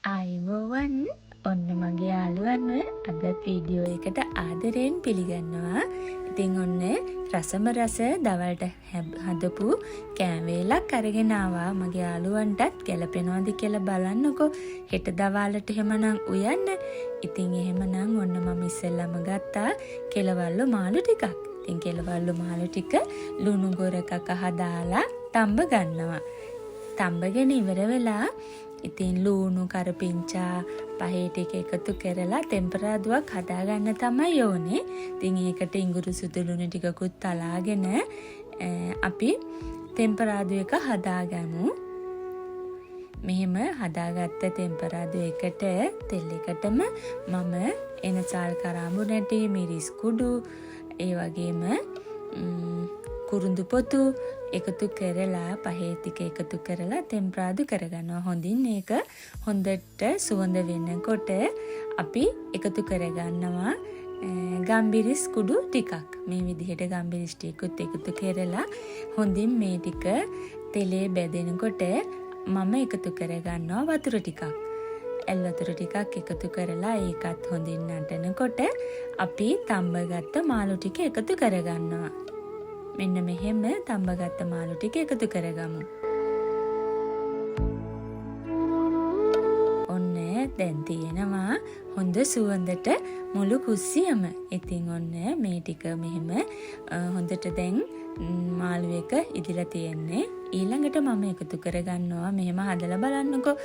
අයිබෝවන් ඔන්න මගේ යාළුවන්ව අදත් වීඩියෝ එකට ආදරයෙන් පිළිගන්නවා. ඉතින් ඔන්න රසම රස දවල්ට හදපු කෑම වේලක් අරගෙන ආවා. මගේ යාළුවන්ටත් ගැලපෙනවද කියලා බලන්නකෝ. හෙට දවල්ට එහෙමනම් උයන්න. ඉතින් එහෙමනම් ඔන්න මම ඉස්සෙල්ලාම ගත්තා කෙලවල්ලු මාළු ටිකක්. ඉතින් කෙලවල්ලු මාළු ටික ලුණු ගොරකක දාලා තම්බ ගන්නවා. තම්බගෙන ඉවර වෙලා ඉතින් ලුණු කරපිංචා පහේ ටික එකතු කරලා තෙම්පරාදුවක් හදාගන්න තමයි ඕනේ. ඉතින් ඒකට ඉඟුරු සුදු ලුණු ටිකකුත් තලාගෙන අපි තෙම්පරාදු එක හදාගමු. මෙහෙම හදාගත්ත තෙම්පරාදු එකට තෙල් එකටම මම එනසාල් කරාඹු නැටි මිරිස් කුඩු ඒ වගේම කුරුඳු පොතු එකතු කරලා පහේ ටික එකතු කරලා තෙම්පරාදු කරගන්නවා. හොඳින් ඒක හොඳට සුවඳ වෙනකොට අපි එකතු කරගන්නවා ගම්බිරිස් කුඩු ටිකක්. මේ විදිහට ගම්බිරිස් ටිකත් එකතු කරලා හොඳින් මේ ටික තෙලේ බැදෙනකොට මම එකතු කරගන්නවා වතුර ටිකක්. ඇල් වතුර ටිකක් එකතු කරලා ඒකත් හොඳින් නටනකොට අපි තම්බගත්ත මාළු ටික එකතු කරගන්නවා. මෙන්න මෙහෙම තම්බගත්ත මාළු ටික එකතු කරගමු. ඔන්න දැන් තියෙනවා හොඳ සුවඳට මුළු කුස්සියම. ඉතින් ඔන්න මේ ටික මෙහෙම හොඳට දැන් මාළු එක ඉදිලා තියෙන්නේ. ඊළඟට මම එකතු කරගන්නවා මෙහෙම හදලා බලන්නකෝ.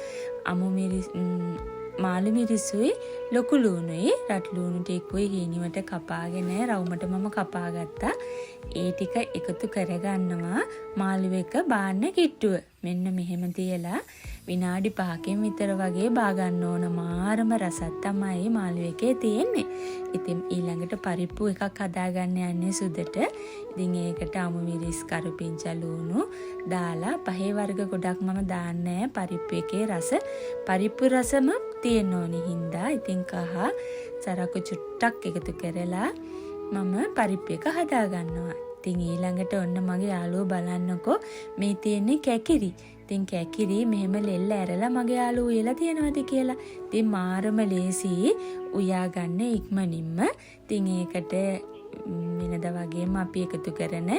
අමු මිරිස් මාළු මිරිසුයි ලොකු ලුණුයි රත් ලුණු ටිකුයි හීනිවට කපාගෙන රවුමට මම කපා ගත්තා. ඒ ටික එකතු කරගන්නවා මාළු එක බාන්න කිට්ටුව. මෙන්න මෙහෙම තියලා විනාඩි 5කින් විතර වගේ බා ගන්න ඕන. මාරම රසක් තමයි මාළු එකේ තියෙන්නේ. ඉතින් ඊළඟට පරිප්පු එකක් හදාගන්න යන්නේ සුදට. ඉතින් ඒකට අමු මිරිස් කරපිංචා ලුණු දාලා පහේ වර්ග ගොඩක් මම දාන්නේ පරිප්පු එකේ රස. පරිප්පු රසම තියෙන්න ඕනි හින්දා ඉතින් කහ සරකු චුට්ටක් එකතු කරලා මම පරිප්පු එක හදා ගන්නවා. ඉතින් ඊළඟට ඔන්න මගේ යාළුවෝ බලන්නකෝ මේ තියෙන්නේ කැකිරි. ඉතින් කැකිරි මෙහෙම ලෙල්ල ඇරලා මගේ යාළුවෝ උයලා තියනවාද කියලා. ඉතින් මාරම ලේසි උයා ගන්න ඉක්මනින්ම. ඉතින් ඒකට වෙනද වගේම අපි එකතු කරන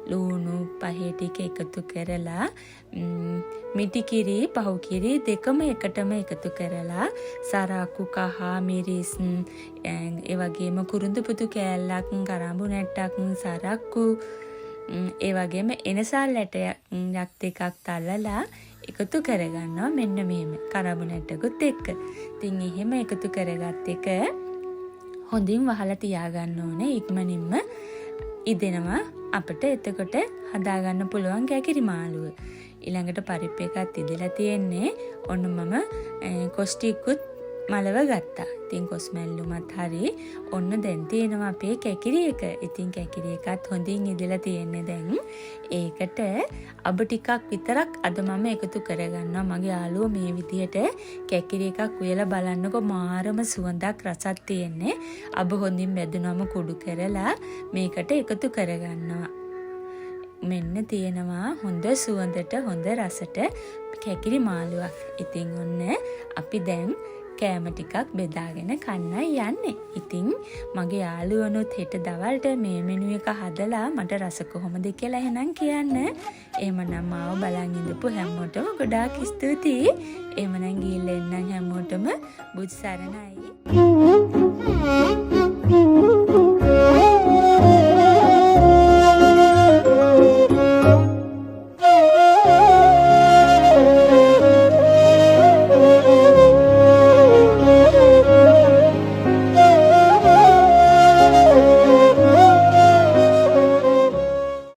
ලුණු පහේ ටික එකතු කරලා මිටි කිරි පහු කිරි දෙකම එකටම එකතු කරලා සරාකු කහ මිරිස් ඒ වගේම කුරුඳු පුතු කෑල්ලක් කරාඹු නැට්ටක් සරක්කු ඒ වගේම එනසාල් ඇටයක් ටිකක් තලලා එකතු කරගන්නවා. මෙන්න මෙහෙම කරාඹු නැට්ටකුත් එක්ක. ඉතින් එහෙම එකතු කරගත් එක හොඳින් වහලා තියාගන්න ඕනේ. ඉක්මනින්ම ඉදෙනවා අපිට එතකොට හදාගන්න පුළුවන් කැකිරි මාළුව. ඊළඟට පරිප්පු එකත් ඉදලා තියෙන්නේ. ඔන්න මම කොස් ටිකුත් මලව ගත්තා. ඉතින් කොස් මැල්ලුමත් හරි. ඔන්න දැන් තියෙනවා අපේ කැකිරි එක. ඉතින් කැකිරි එකත් හොඳින් ඉදලා තියෙන්නේ දැන්. ඒකට අබ ටිකක් විතරක් අද මම එකතු කරගන්නවා. මගේ යාළුවෝ මේ විදිහට කැකිරි එකක් උයලා බලන්නකො මාරම සුවඳක් රසක් තියෙන්නේ. අබ හොඳින් බැදුනම කුඩු කරලා මේකට එකතු කරගන්නවා. මෙන්න තියෙනවා හොඳ සුවඳට හොඳ රසට කැකිරි මාළුවක්. ඉතින් ඔන්න අපි දැන් කෑම ටිකක් බෙදාගෙන කන්නයි යන්නේ. ඉතින් මගේ යාළුවනුත් හෙට දවල්ට මේ මෙනු එක හදලා මට රස කොහොමද කියලා එහෙනම් කියන්න. එහෙමනම් මාව බලන් ඉඳපු හැමෝටම ගොඩාක් ස්තුතියි. එහෙමනම් ගිහිල්ලා එන්නම් හැමෝටම බුදු සරණයි.